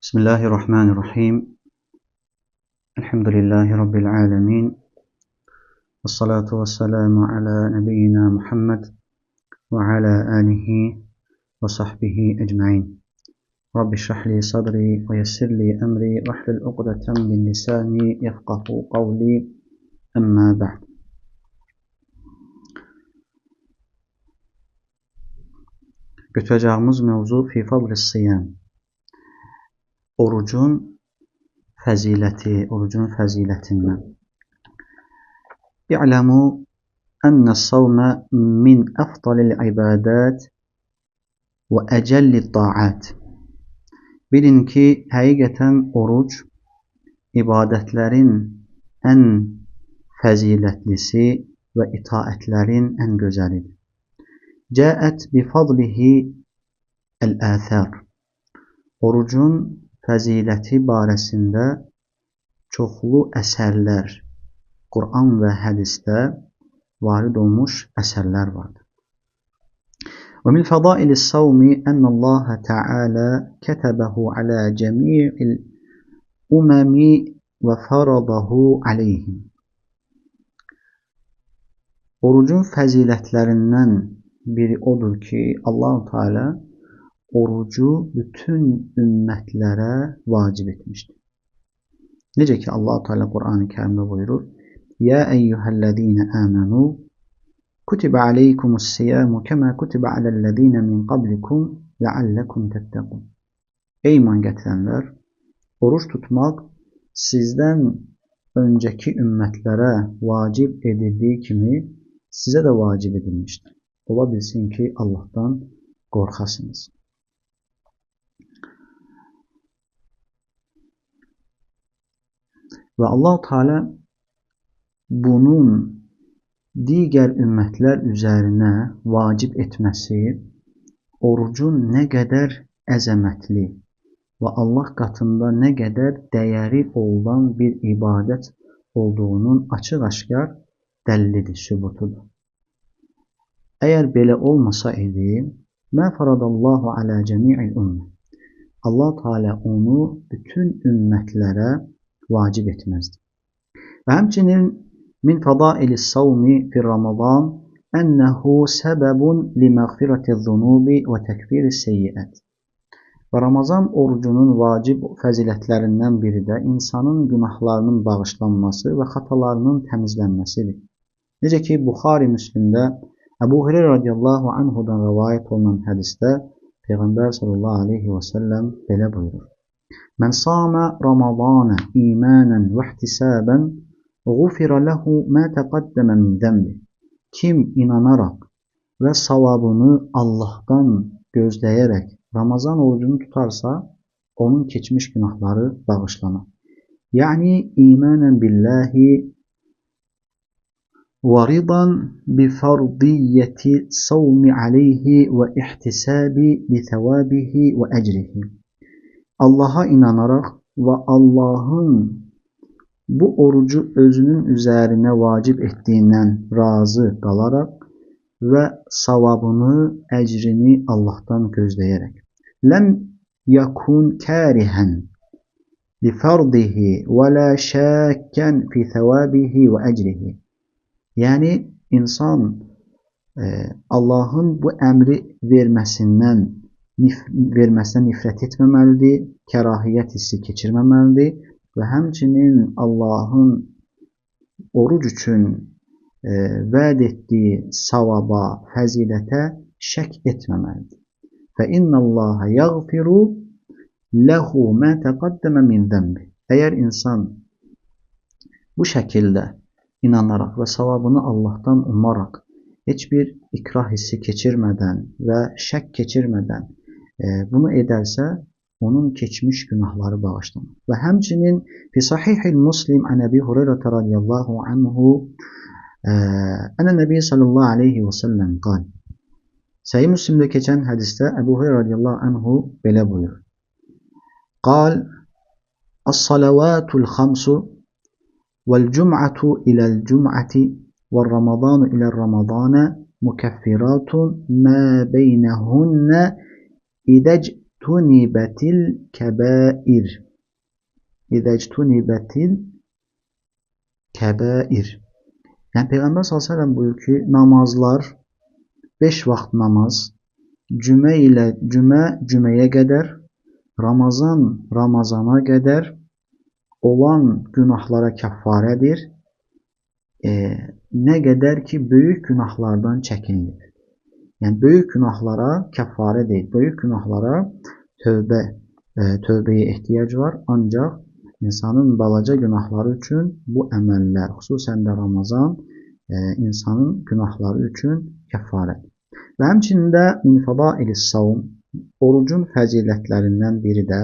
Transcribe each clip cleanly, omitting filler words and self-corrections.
Bismillahirrahmanirrahim. Elhamdülillahi Rabbil alemin. Vessalatu vesselamu ala nebiyyina Muhammed ve ala alihi ve sahbihi ecmain. Rabbi şrahli sadri ve yessirli emri ve hlul uqdeten min lisani yefqahu kavli. Emma ba'd. Götüreceğimiz mevzu fi fadlis siyam. Orucun fəzilətindən. İ'ləmu ennəs-savmə min əfdalil ibadət və əcəllid ta'at. Bilin ki, həqiqətən oruc ibadətlərin ən fəzilətlisi və itaətlərin ən gözəlidir. Cəət bi fadlihi el-əthər. Orucun fəziləti barəsində çoxlu əsərlər, Quran və hədisdə varid olmuş əsərlər vardır. Və min fədailis savmi ennəllaha Teala kətəbəhu alə cəmi'il umami və faradahu aleyhim. Orucun fəzilətlərindən biri odur ki, Allah-u Teala orucu bütün ümmətlərə vacib etmişdir. Necə ki Allah-u Teala Quran-ı Kərimdə buyurur: "Ya eyyuhellezine amenu kutiba aleykumus-siyamu kema kutiba alellezine min qablikum leallekum tettekun." Ey iman gətirənlər, oruç tutmaq sizdən öncəki ümmətlərə vacib edildiyi kimi sizə də vacib edilmişdir. Ola bilsin ki, Allahdan qorxasınız. Və Allah-u Teala bunun digər ümmətlər üzərinə vacib etməsi orucun nə qədər əzəmətli və Allah qatında nə qədər dəyəri olan bir ibadət olduğunun açıq-aşkar dəlilidir, sübutudur. Əgər belə olmasa idi, mə faradallahu alə cəmi'il ümmə. Allah Teala onu bütün ümmətlərə vacib etməzdi. Və həmçinin min fədailis savmi fi Ramazan ənəhu səbəbun li məğfirətiz zunubi və təkfiris seyyiət. Və Ramazan orucunun vacib fəzilətlərindən biri də insanın günahlarının bağışlanması və xatalarının təmizlənməsidir. Necə ki, Buxari Müslimdə Əbu Hüreyra radiyallahu anhudan rəvayət olunan hədisdə Peyğəmbər sallallahu aleyhi və səlləm belə buyurur: "Mən sâmə Ramazanə imanən və ihtisabən ğufira lehu mə təqaddəmə min zəmbi." Kim inanaraq və savabını Allahdan gözləyərək Ramazan orucunu tutarsa, onun keçmiş günahları bağışlanar. Yəni imanən billahi və ridan bi fardiyyəti savmi aleyhi və ihtisabi li thəvabihi və əcrihi. Allah'a inanaraq və Allah'ın bu orucu özünün üzərinə vacib etdiyindən razı qalaraq və savabını, əcrini Allah'tan gözləyərək. Ləm yakun kərihən li fardihi və la şəkkən fi thəvabihi və əcrihi. Yəni, insan Allah'ın bu əmri verməsinə nifrət etməməlidir, kərahiyyət hissi keçirməməlidir və həmçinin Allah'ın oruc üçün vəd etdiyi savaba, fəzilətə şək etməməlidir. Fə innəllaha yəğfiru ləhu mə təqaddəmə min zəmbi. Əgər insan bu şəkildə inanaraq və savabını Allah'tan umaraq, heç bir ikrah hissi keçirmədən və şək keçirmədən bunu edərsə, onun keçmiş günahları bağışlanır. Və həmçinin fi sahihil Muslim an Əbi Hüreyra radiyallahu anhu ənə Nəbi sallallahu aleyhi və səlləm qal. Səhih Müslimdə keçən hədisdə Əbu Hüreyra radiyallahu anhu belə buyurur: Qal as-salavatul xamsu vel-cum'atu ila'l-cum'ati ve'r-ramazanu ila'l-ramazana mukaffiratun ma beynehunne ictunibetil kebair. İzə ictunibetil kebair. Yəni Peyğəmbər s.ə.v buyurur ki, namazlar 5 vaxt namaz, cüməyə qədər, Ramazana qədər olan günahlara kəffarədir. Nə qədər ki, böyük günahlardan çəkinilir. Yəni, böyük günahlara kəffarə deyil, böyük günahlara tövbəyə ehtiyac var. Ancaq insanın balaca günahları üçün bu əməllər, xüsusən də Ramazan, insanın günahları üçün kəffarədir. Və həmçinin də min fədailis savm, orucun fəzilətlərindən biri də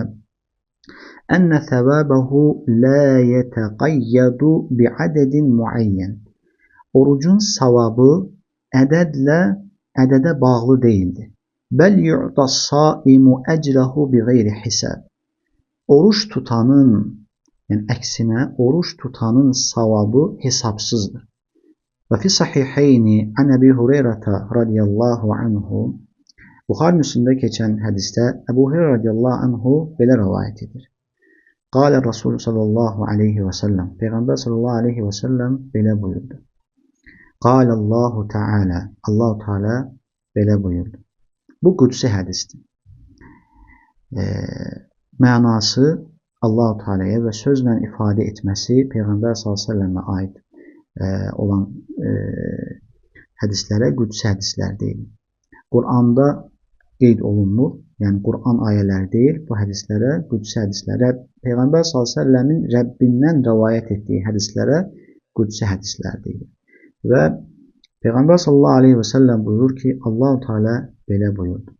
ənnə səvabəhu la yətəqayyadu bi'ədədin muəyyən. Orucun savabı ədədə bağlı deyildir. Bəl yu'tas saimu əcrəhu biğeyri hisab. Oruç tutanın, yəni əksinə, oruç tutanın savabı hesabsızdır. Və fi sahiheyni an Əbi Hüreyrətə radiyallahu anhu, Buxari Müslimdə keçən hədisdə Əbu Hüreyrə radiyallahu anhu belə rəvayət edir. Qalə Rasulü sallallahu aleyhi və səlləm, Peyğəmbər sallallahu aleyhi və səlləm belə buyurdu. Qalallahu Teala, Allah-u Teala belə buyurdu. Bu qudsi hədisdir. Mənası Allah-u Teala'ya və sözlə ifadə etməsi Peyğəmbər s.ə.və aid olan hədislərə qudsi hədislər deyil. Qur'anda qeyd olunmur, yəni Qur'an ayələri deyil, bu hədislərə qudsi hədislərə, Peyğəmbər s.ə.v-in Rəbbindən rəvayət etdiyi hədislərə qudsi hədislər deyil. Və Peyğəmbər s.ə.v buyurur ki, Allah-u Teala belə buyurdu.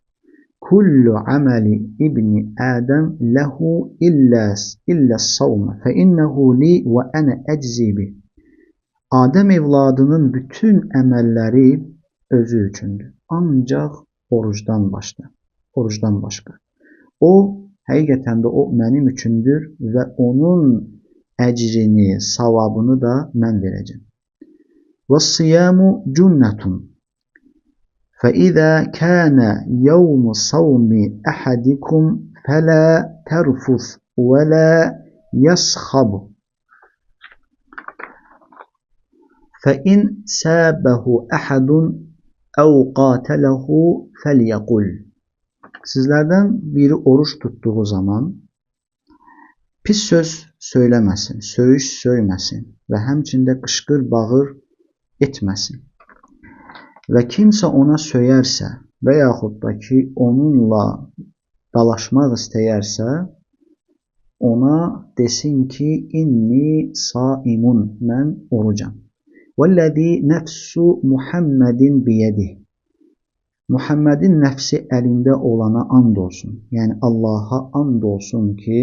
Kullu amali ibni Adəm ləhu illəs-savmə fə innəhu li və ənə əczibi. Adəm evladının bütün əməlləri özü üçündür. Ancaq orucdan başqa. O, həqiqətən də o mənim üçündür və onun əcrini, savabını da mən verəcəm. Və-siyamu cünnətun. فَإِذَا كَانَ يَوْمُ صَوْمِ أَحَدِكُمْ فَلَا تَرْفُثْ وَلَا يَصْخَبْ فَإِنْ سَابَهُ أَحَدٌ أَوْ قَاتَلَهُ فَلْيَقُلْ. Sizlərdən biri oruç tutduğu zaman pis söz söyləməsin, söyüş söyməsin və həmçində qışqır bağır etməsin. Və kimsə ona söyərsə və yaxud da ki, onunla dalaşmaq istəyərsə, ona desin ki, inni saimun, mən orucam. Vəlləzi nəfsu Muhammedin biyədih. Muhammedin nəfsi əlində olana and olsun. Yəni, Allaha and olsun ki,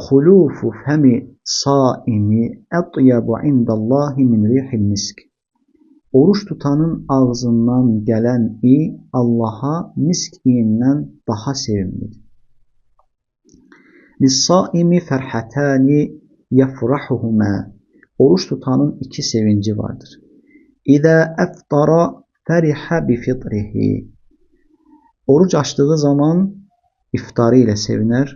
xulufu fəmi saimi ətyabu indallahi min rihil misk. Oruç tutanın ağzından gələn Allaha misk iyindən daha sevimlidir. Lis-saimi fərhətani yəfrahuhumə. Oruç tutanın iki sevinci vardır. İzə əftara fərihə bifitrihi. Oruç açdığı zaman iftarı ilə sevinər.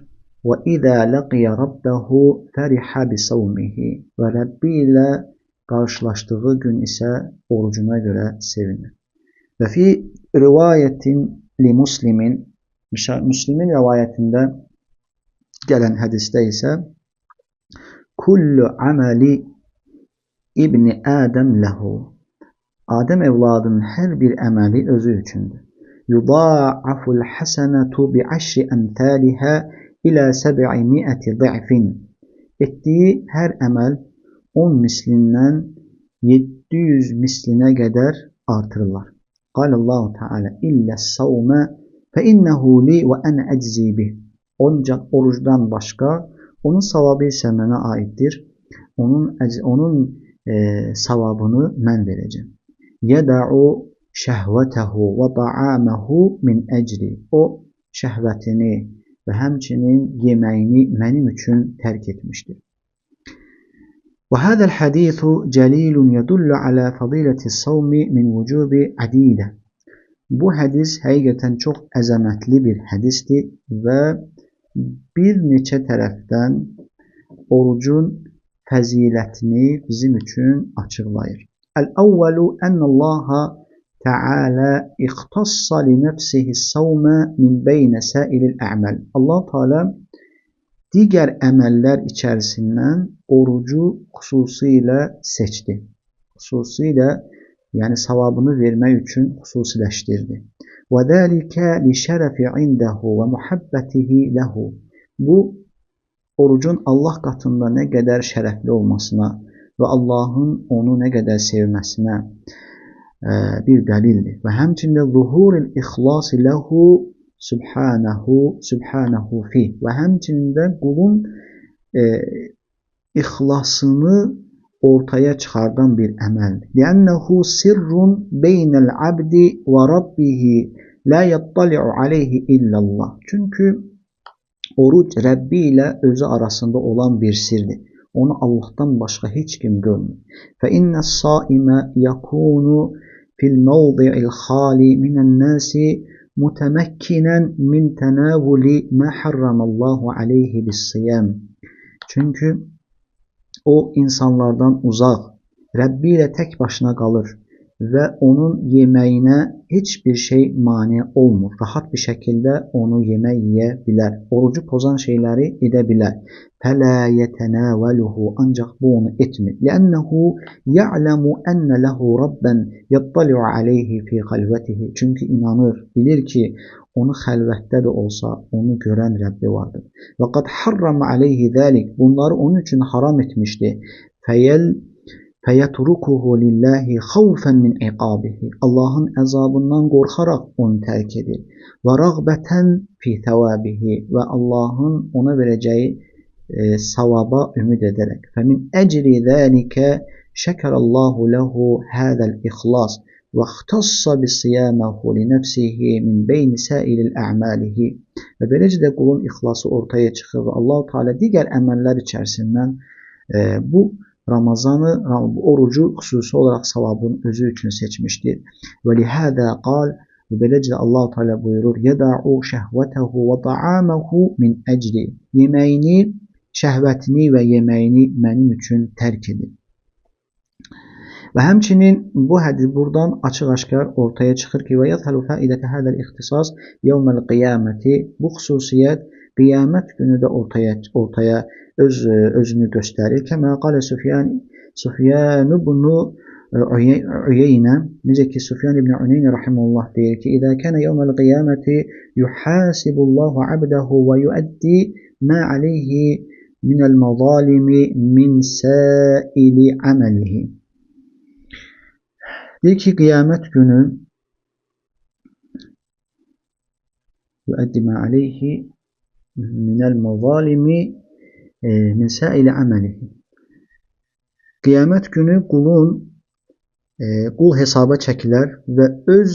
Və izə ləqiyə rabbəhu fərihə bisavmihi. Və Rəbbi ilə qarşılaşdığı gün isə orucuna görə sevinir. Və fi rivayətin li muslimin, Müslimin rivayətində gələn hədisdə isə kullu amali ibni Adəm ləhu. Adəm evladının hər bir əməli özü üçündür. Yudâaful həsənətu bi'əşri əmthəlihə ilə 700 ضعfin. Etdiyi hər əməl 10 mislindən 700 mislinə qədər artırırlar. Qalallahu Teala illəs-savmə fə innəhu li və ənə əczibi. Ancaq orucdan başqa, onun savabı isə mənə aiddir. Onun savabını mən verəcəm. Yədə'u şəhvətəhu və ta'aməhu min əcri. O, şəhvətini və həmçinin yeməyini mənim üçün tərk etmişdir. وهذا الحديث جليل يدل على فضيلة الصوم من وجوب عديدة. bu hədis həqiqətən çox əzəmətli bir hədisdir və bir neçə tərəfdən orucun fəzilətini bizim üçün açıqlayır. Əl-əvvəlu ənəllaha Teala ihtassa li nefsihi savma min beyne sairil a'mal. Allah Teala digər əməllər içərisindən orucu xüsusilə seçdi. Xüsusilə yəni savabını vermək üçün xüsusiləşdirdi. Və zəlikə li şərəfi indehu və muhabbetihi lehu. Bu orucun Allah qatında nə qədər şərəfli olmasına və Allahın onu nə qədər sevməsinə bir dəlildir. Və həmçində zuhuril ixlasi lehu subhanahu fi. Və həmçində qulun ixlasını ortaya çıxardan bir əməldir. Li'annehu sirrun beynel abdi və rabbihi la yattali'u aleyhi illallah. Çünki oruc Rəbbi ilə özü arasında olan bir sirdir. Onu Allah'tan başqa heç kim görmür. Fe inne's-saime yakunu fil mawdi'il khali minen nasi mutemekkinen min tenavuli ma harramallahu aleyhi bis-siyam. Çünki o insanlardan uzaq, Rəbbi ilə tək başına qalır və onun yeməyinə heç bir şey mane olmur. Rahat bir şəkildə onu yemək yeyə bilər. Orucu pozan şeyləri edə bilər. Fələ yetənəvəluhu, ancaq bu onu etmir. Lənnəhu ya'ləmu ənə ləhu rabban yattali'u aleyhi fi xəlvətihi. Çünki inanır, bilir ki, onu xəlvətdə də olsa onu görən Rəbbi vardır. Və qad harrama aleyhi zəlik. Bunları onun üçün haram etmişdi. Fəyətrukuhu lillahi xavfən min iqabihi. Allahın əzabından qorxaraq onu tərk edir. Və rəğbətən fi thəvabihi. Və Allahın ona verəcəyi savaba ümid edərək. Fəmin əcri zəlikə şəkərallahu ləhu hədəl ixlas və ixtassa bisiyamahu li nəfsihi min beyni səilil a'malihi. Və beləcə də qulun ixlası ortaya çıxır və Allah-u Teala digər əməllər içərisindən bu Ramazanı, orucu xüsusi olaraq savabın özü üçün seçmişdir. Və lihədə qal, və beləcə Allah-u Teala buyurur, yəda'u şəhvətəhu və ta'aməhu min əcri. Yeməyini, şəhvətini və yeməyini mənim üçün tərk edin. Və həmçinin bu hədis buradan açıq-aşkar ortaya çıxır ki, və yəzhəlu fəidətə hədəl ixtisas yevməl qiyaməti. Bu xüsusiyyət qiyamət günü də ortaya özünü göstərir. Kəmə qalə Süfyan ibn Uyeynə, necə ki Süfyan ibn Uyeynə rahimehullah deyir ki, İzə kənə yevməl qiyaməti yuhasibullahu abdehu və yuəddi mə aleyhi minəl məzalimi min səili əməlihi. Deyir ki, qiyamət günü yuəddi mə aleyhi minəl məzalimi min səili əməlihi. Qiyamət günü qul hesaba çəkilər və öz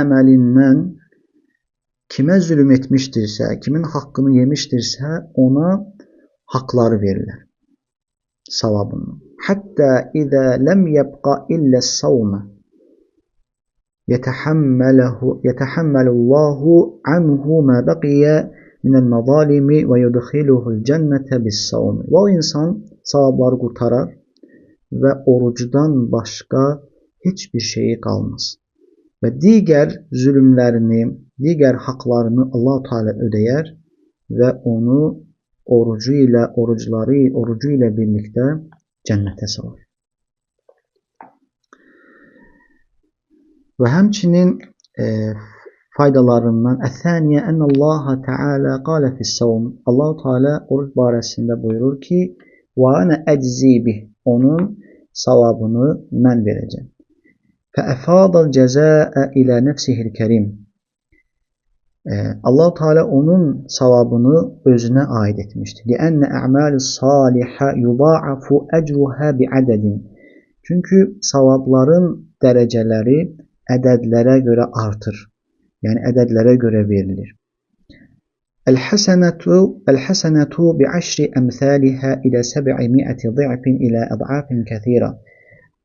əməlindən kimə zülm etmişdirsə, kimin haqqını yemişdirsə, ona haqları verilər, savabını. Həttə izə ləm yəbqa illəs-savmə yətəhəmməlullahu anhu mə bəqiyə minəl məzalimi və yudxiluhul cənnətə bis-savmi. Və o insan savabları qurtarar və orucudan başqa heç bir şeyi qalmaz. Və digər zülmlərini, digər haqlarını Allah-u Teala ödəyər və onu orucu ilə birlikdə cənnətə salar. Və həmçinin faydalarından əs-saniyə ənəllaha Teala qalə fis-savm. Allah-u Teala oruc barəsində buyurur ki, və ənə əczi bih, onun savabını mən verəcəm. Fəəfadəl cəzəə ilə nəfsihil kərim. Allah-u Teala onun savabını özünə aid etmişdir. Liənnə ə'məl-i salihə yuda'afu əcruhə bi'ədədin. Çünki savabların dərəcələri ədədlərə görə artır. Yəni ədədlərə görə verilir. Əl-həsənətu bi'əşri əmthəlihə ilə 700 ضِعْفٍ ilə əd'afin kəthira.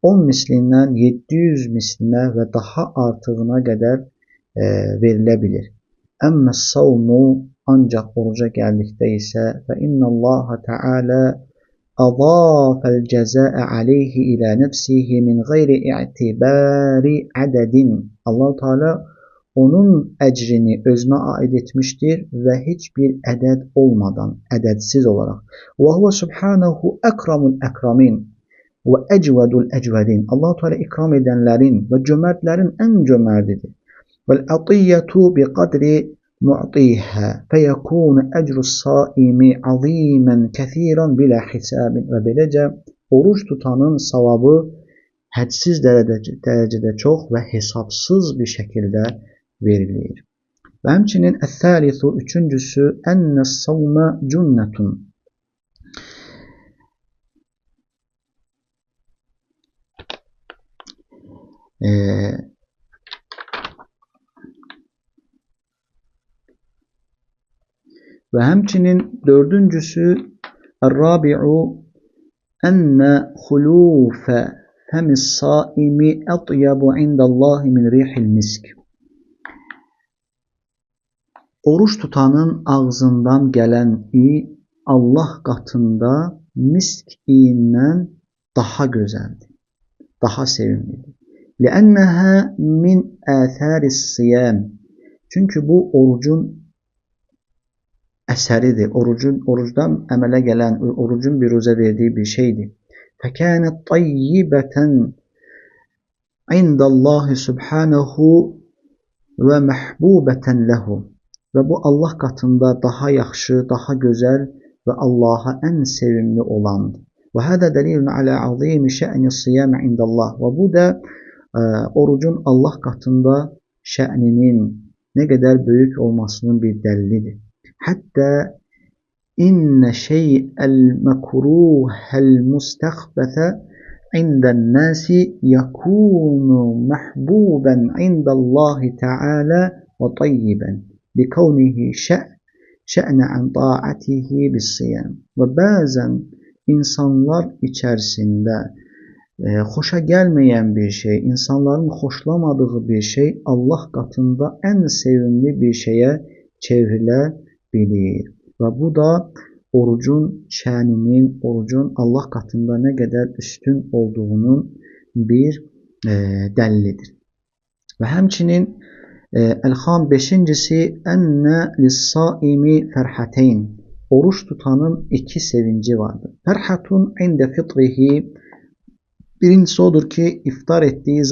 10 mislindən 700 mislinə və daha artığına qədər verilə bilir. Əmməs-savmu ancaq oruca gəldikdə isə fə innallaha təala adafəl cəzəə aleyhi ilə nəfsihi min qeyri i'tibari ədədin. Allah Teala onun əcrini özünə aid etmişdir və heç bir ədəd olmadan, ədədsiz olaraq. Və huve subhanahu ekramul ekramin və ecvedul ecvedin. Allah Teala ikram edənlərin və cömertlərin ən cömertidir. Vel atiyyetu bi qadri mu'tiha feyekunu ecrus saimi azimen kesiran bila hisabin. Və beləcə oruç tutanın savabı hədsiz dərəcədə çox və hesabsız bir şəkildə verilir. Və həmçinin əs-salisu üçüncüsü ennəs-savmə cünnətun. Və həmçinin dördüncüsü er-rabi'u enne xulufe femis-saimi atyabu indallahi min rihil misk. Oruç tutanın ağzından gələn Allah qatında misk iyindən daha gözəldir, daha sevimlidir. لِأَنَّهَا مِنْ آثَارِ الصِّيَامِ. Çünki bu orucun əsəridir. Orucdan əmələ gələn, orucun biruzə verdiği bir şeydir. فَكَانَتْ طَيِّبَةً عِنْدَ اللّٰهِ سُبْحَانَهُ وَمَحْبُوبَةً لَهُ. Və bu Allah qatında daha yaxşı, daha gözəl və Allaha ən sevimli olandır. Və hədə dəlilun alə azimi şə'ni siyami indallah. Və bu da orucun Allah qatında şə'ninin nə qədər böyük olmasının bir dəlilidir. Hətta inne şey'el mekruhel mustəxbəsə indən nasi yakunu mahbuben indallahi ta'ala və tayyiben likavnihi şə'ne an ta'atihi bis-siyam. Və bəzən insanlar içərisində xoşa gəlməyən bir şey, insanların xoşlamadığı bir şey Allah qatında ən sevimli bir şeyə çevrilə bilir. Və bu da orucun şəninin, orucun Allah qatında nə qədər üstün olduğunun bir dəlilidir. Və həmçinin Elxam 5-incisi enne lis-saimi ferhateyn. Oruç tutanın iki sevinci vardır. Ferhatun inde fitrihi. Birincisi odur ki iftar ettiği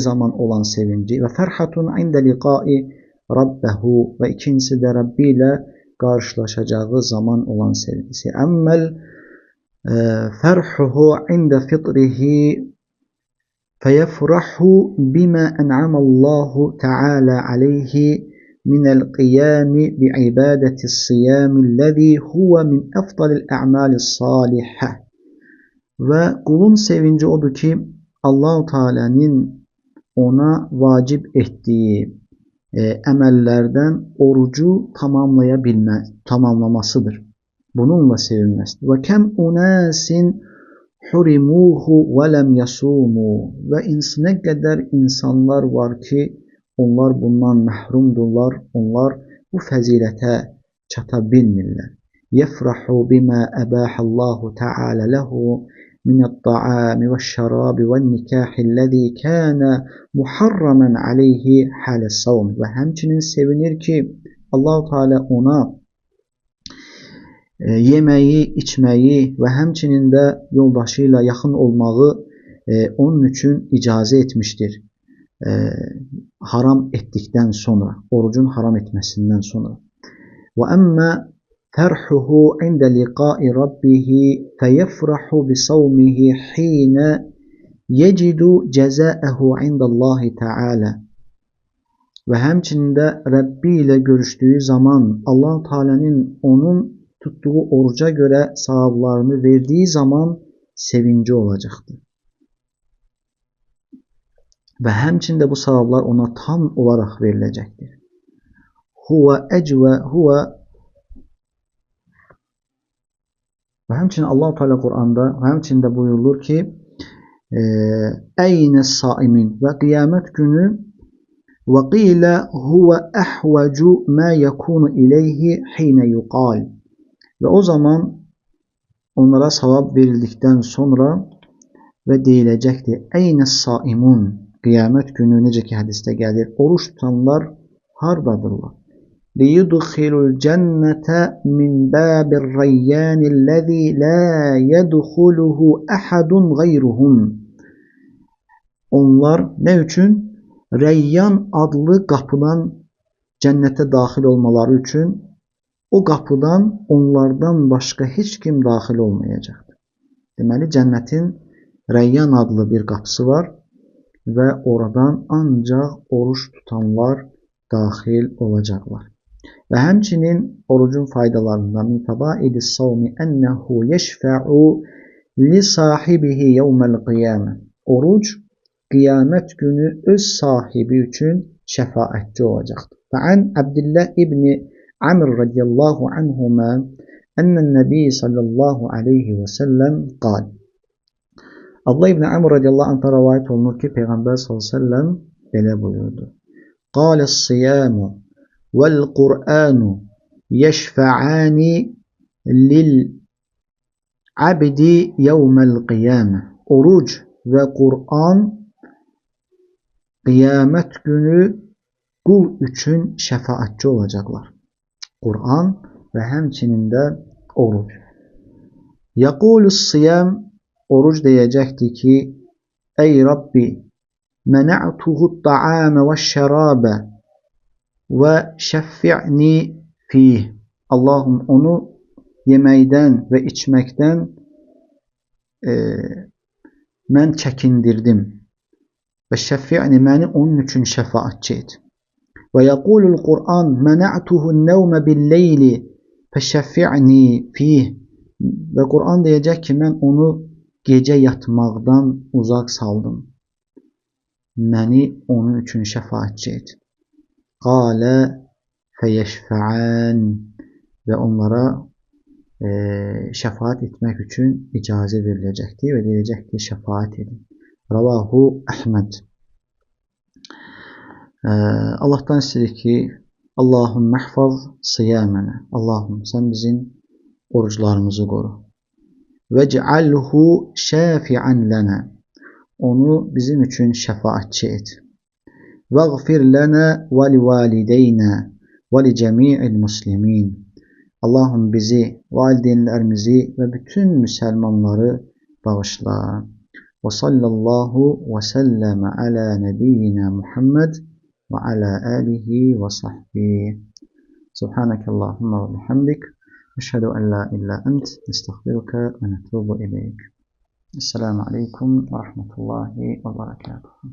zaman olan sevinci ve ferhatun inde liqai rabbehu ve ikincisi de Rabbi ile karşılaşacağı zaman olan sevgisi. Emmel ferhuhu inde fitrihi feyefrahu bima en'amallahu ta'ala aleyhi minel qiyami bi'ibadeti siyamillezî huve min efdalil a'malis salihah. Ve kulun sevinci odur ki Allah-u Teala'nın ona vacip ettiği emellerden orucu tamamlamasıdır. Bununla sevinmesidir. Ve kem unasin hurimuhu ve lem yasumu. Ve ne kadar insanlar var ki onlar bundan məhrumdurlar, onlar bu fəzilətə çata bilmirlər. Yefrahu bima əbahallahu ta'ala lehu minət-ta'ami və-şərabi və-nikahillezî kânə muharraman aleyhi hâles-savm. Və həmçinin sevinir ki Allah-u Teala ona yeməyi, içməyi və həmçinin də yoldaşı ilə yaxın olmağı onun üçün icazə etmişdir. Haram ettikten sonra, orucun haram etmesinden sonra. Ve emme ferhuhu inde liqai rabbihi feyefrahu bi savmihi hine yecidu cezaehu indallahi ta'ala. Ve həmçinin də Rabbi ile görüştüğü zaman Allah Teala'nın onun tuttuğu oruca göre savablarını verdiği zaman sevinci olacaktır. Ve həmçində bu savablar ona tam olarak verilecektir. Ve həmçinin Allah-u Teala Kur'an'da həmçində buyurulur ki Eyne saimin ve kıyamet günü ve qile huve ahvacu ma yakunu ileyhi hine yuqal. Ve o zaman onlara savab verildikten sonra ve deyilecekti. Eyne saimun. Kıyamet günü necə ki hadiste gelir. Oruç tutanlar hardadırlar? Liyudkhilul cennete min babir rayyanillezî la yedkhuluhu ahadun gayruhum. Onlar ne üçün? Reyyan adlı kapıdan cennete dahil olmaları için o kapıdan onlardan başka hiç kim dahil olmayacaktır. Deməli cennetin Reyyan adlı bir kapısı var ve oradan ancak oruç tutanlar dahil olacaklar. Ve hemçinin orucun faydalarından min fabaidis savmi ennehu yeşfe'u li sahibihi yevmel kıyame. Oruç kıyamet günü öz sahibi için şefaatçi olacaktır. Fe'an Abdullah İbni Amr radiyallahu anhuma ennen nebi sallallahu aleyhi ve sellem kal. Abdullah İbni Amr radiyallahu anh'a rivayet olunur ki Peygamber sallallahu aleyhi ve sellem böyle buyurdu. Kâles siyamu vel Kur'anu yeşfe'ani lil abdi yevmel kıyame. Oruç ve Kur'an kıyamet günü kul için şefaatçi olacaklar. Kur'an ve hemçinin de oruç. Yakulus siyam, oruç diyecekti ki ey Rabbi mena'tuhu ta'ame ve şerabe ve şeffi'ni fih. Allah'ım onu yeməkdən və içməkdən mən çəkindirdim. Və şəffi'ni məni onun üçün şəfaatçi et. Və yəqulul Qur'an məna'tuhun nəvmə billeyli fəşəffi'ni fih. Və Qur'an deyəcək ki, mən onu gecə yatmaqdan uzaq saldım. Məni onun üçün şəfaatçi et. Qalə fəyəşfə'an. Və onlara şəfaat etmək üçün icazə veriləcəkdir və deyəcək ki, şəfaat edin. Ravahu Əhməd. Allah'tan istedik ki, Allahum məhfaz siyamənə. Allahum sən bizim oruçlarımızı qoru. Vec'alhu şəfi'an lənə. Onu bizim üçün şəfaatçi et. Vəğfir lənə və li valideynə və li cəmi'il muslimin. Allah'ım bizi, valideynlerimizi ve bütün Müslümanları bağışla. Ve sallallahu ve sellem ala nebiyyina Muhammed ve ala alihi ve sahbihi. Subhanakallahumma ve bihamdik. Eşhedü en la illa ent. Nestağfiruka ve netubu ileyk. Esselamu aleyküm ve rahmetullahi ve berekatuhu.